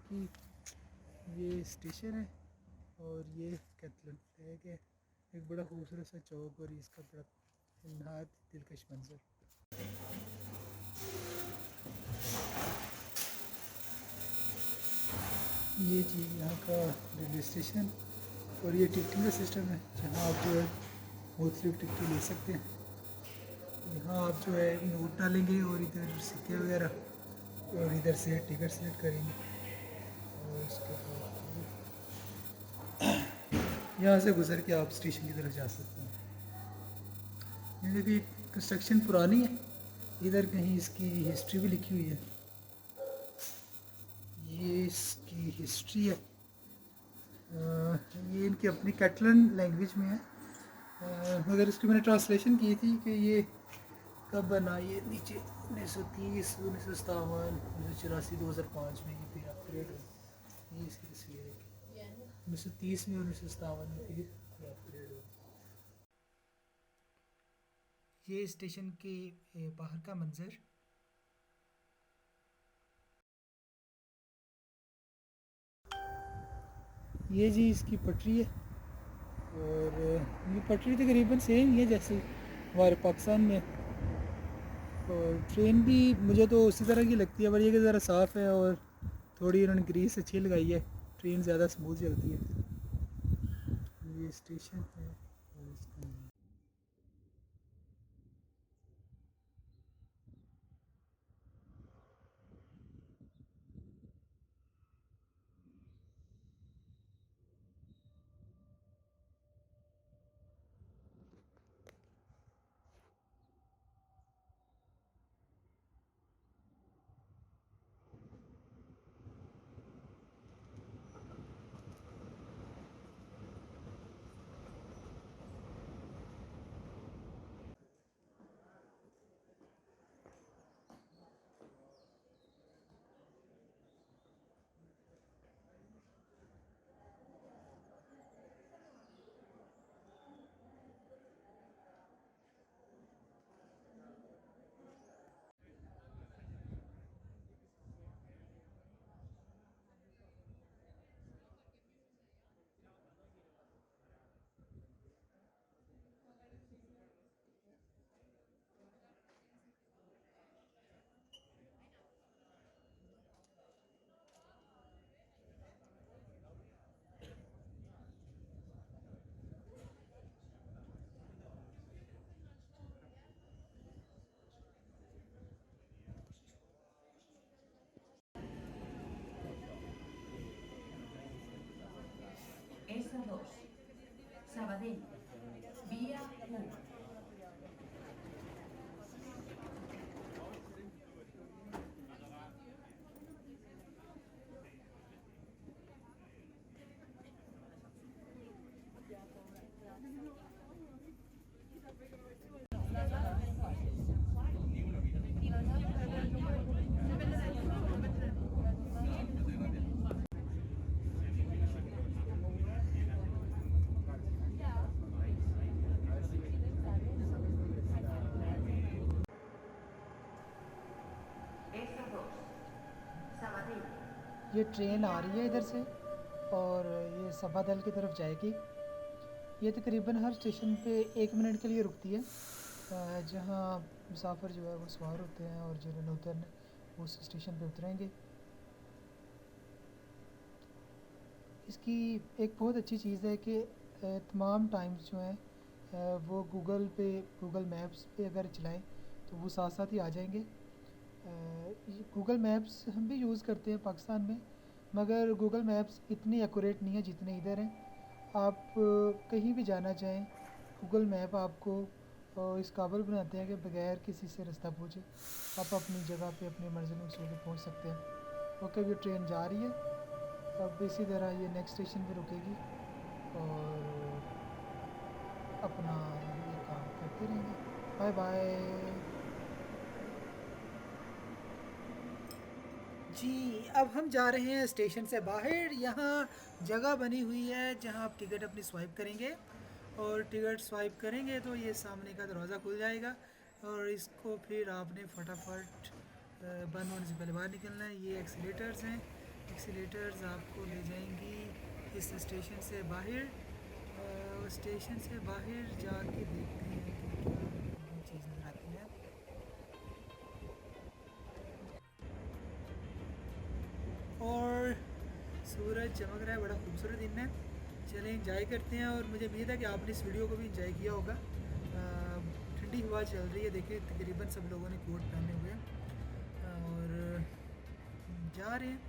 कि ये स्टेशन है और ये कैथलन फ्लैग है। एक बड़ा खूबसूरत सा चौक और इसका बड़ा नहायत दिलकश मंजर। ये जी यहाँ का रेलवे स्टेशन और ये टिकटिंग का सिस्टम है जहाँ आप जो है मुख्तलिफ टिकटें ले सकते हैं। यहाँ आप जो है नोट डालेंगे और इधर सिक्के वगैरह और इधर से टिकट सेलेक्ट करेंगे और उसके बाद यहाँ से गुजर के आप स्टेशन की तरफ जा सकते हैं। ये देखिए कंस्ट्रक्शन पुरानी है, इधर कहीं इसकी हिस्ट्री भी लिखी हुई है। ये इसकी हिस्ट्री है। ये इनकी अपनी कैटलन लैंग्वेज में है। मगर इसकी मैंने ट्रांसलेशन की थी कि ये कब बना, ये नीचे 1930, 1957, 1984, 2005 में ये फिर अपग्रेड हुई। ये इसकी तस्वीर है 1930 में, 1957 में फिर अपग्रेड हुआ। ये स्टेशन के बाहर का मंजर। ये जी इसकी पटरी है और ये पटरी तकरीबन सेम ही है जैसे हमारे पाकिस्तान में। और ट्रेन भी मुझे तो उसी तरह की लगती है, पर ये कि ज़रा साफ़ है और थोड़ी इन्होंने ग्रीस अच्छी लगाई है, ट्रेन ज़्यादा स्मूथ चलती है। ये स्टेशन है और इसका S2, Sabadell, vía U. S2, Sabadell. ये ट्रेन आ रही है इधर से और ये सभादल की तरफ जाएगी। ये तकरीबन हर स्टेशन पे 1 मिनट के लिए रुकती है, जहाँ मुसाफिर जो है वो सवार होते हैं और जिन्होंने उतरना वो उस स्टेशन पे उतरेंगे। इसकी एक बहुत अच्छी चीज़ है कि तमाम टाइम्स जो हैं वो गूगल मैप्स पे अगर चलाएं तो वो साथ साथ ही आ जाएंगे। गूगल मैप्स हम भी यूज़ करते हैं पाकिस्तान में, मगर गूगल मैप्स इतनी एक्यूरेट नहीं है जितने इधर हैं। आप कहीं भी जाना चाहें, गूगल मैप आपको इस काबिल बनाते हैं कि बगैर किसी से रास्ता पूछे आप अपनी जगह पे अपनी मंजिल मकसूद पे पहुंच सकते हैं। ओके, अभी ट्रेन जा रही है, अब इसी तरह ये नेक्स्ट स्टेशन पे रुकेगी और अपना ये काम करते रहेंगे। Bye bye. जी, अब हम जा रहे हैं स्टेशन से बाहर। यहाँ जगह बनी हुई है जहाँ आप टिकट अपनी स्वाइप करेंगे और टिकट स्वाइप करेंगे तो ये सामने का दरवाज़ा खुल जाएगा और इसको फिर आपने फटाफट बंद होने से पहले बाहर निकलना है। ये एक्सीलेटर्स हैं, एक्सीलेटर्स आपको ले जाएंगी इस स्टेशन से बाहर। स्टेशन से बाहर जाके देखते हैं कि क्या नई चीज़ नज़र आती है। और सूरज चमक रहा है, बड़ा खूबसूरत दिन है। चलें इंजॉय करते हैं, और मुझे उम्मीद है कि आपने इस वीडियो को भी इंजॉय किया होगा। ठंडी हवा चल रही है, देखिए तकरीबन सब लोगों ने कोट पहने हुए हैं और जा रहे हैं।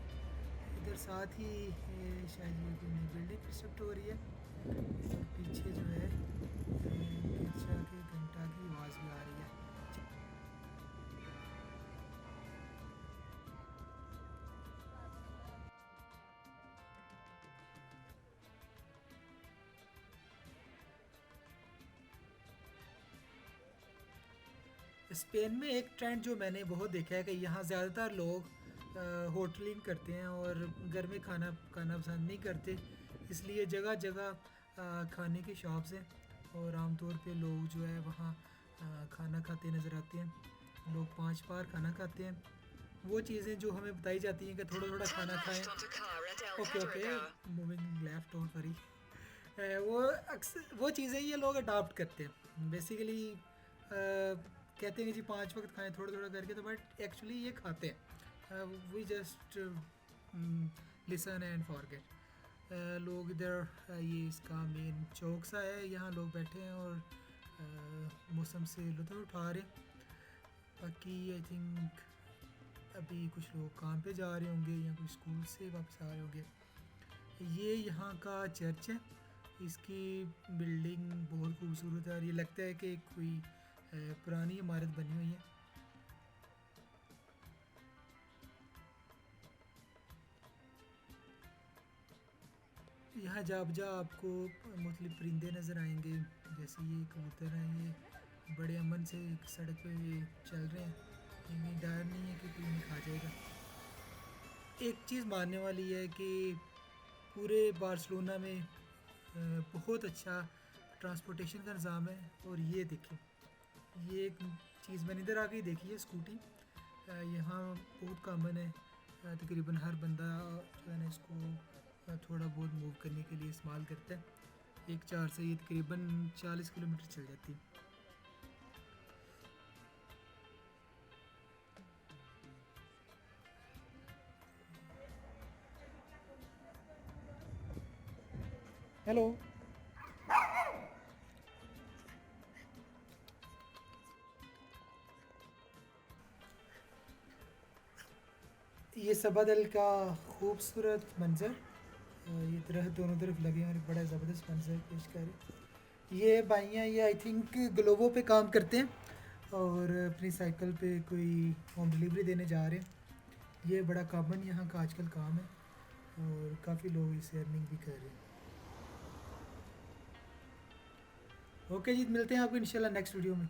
इधर साथ ही शायद ये कोई नई बिल्डिंग कंस्ट्रक्ट हो रही है, और पीछे जो है गिरजा के घंटा की आवाज़ भी आ रही है। स्पेन में एक ट्रेंड जो मैंने बहुत देखा है कि यहाँ ज़्यादातर लोग होटलिंग करते हैं और घर में खाना खाना पसंद नहीं करते, इसलिए जगह जगह खाने की शॉप्स हैं, और आमतौर पे लोग जो है वहाँ खाना खाते नज़र आते हैं। लोग 5 बार खाना खाते हैं। वो चीज़ें जो हमें बताई जाती हैं कि थोड़ा थोड़ा खाना खाएं। Okay okay, moving left, don't worry. वो अक्सर वो चीज़ें ये लोग अडॉप्ट करते हैं बेसिकली। कहते हैं कि जी 5 वक्त खाएं थोड़ा थोड़ा करके, तो बट एक्चुअली ये खाते हैं। We just listen and forget. लोग इधर ये इसका मेन चौक सा है, यहाँ लोग बैठे हैं और मौसम से लुत्फ़ उठा रहे हैं। बाकी आई थिंक अभी कुछ लोग काम पे जा रहे होंगे या कोई स्कूल से वापस आ रहे होंगे। ये यहाँ का चर्च है, इसकी बिल्डिंग बहुत खूबसूरत है और ये लगता है कि कोई पुरानी इमारत बनी हुई है। यहाँ जा बजा आपको मुख्तलिफ परिंदे नज़र आएंगे, जैसे ये कबूतर हैं, ये बड़े अमन से सड़क पे चल रहे हैं, इन्हें डर नहीं है कि कोई इन्हें खा जाएगा। एक चीज़ मानने वाली है कि पूरे बार्सिलोना में बहुत अच्छा ट्रांसपोर्टेशन का निज़ाम है। और ये देखें, ये एक चीज़ मैंने इधर आके देखी है, स्कूटी यहाँ बहुत कॉमन है। तकरीबन हर बंदा जो है ना इसको थोड़ा बहुत मूव करने के लिए इस्तेमाल करता है। एक चार से ये तकरीबन 40 किलोमीटर चल जाती है। हेलो, ये सबदल का खूबसूरत मंज़र, ये दरख्त दोनों तरफ लगे हैं और बड़ा ज़बरदस्त मंज़र पेश कर रहे। ये भाइयाँ ये आई थिंक ग्लोबो पे काम करते हैं और अपनी साइकिल पे कोई होम डिलीवरी देने जा रहे हैं। ये बड़ा कॉमन यहाँ का आजकल काम है और काफ़ी लोग इससे अर्निंग भी कर रहे हैं। ओके जी, मिलते हैं आपको इंशाल्लाह नेक्स्ट वीडियो में।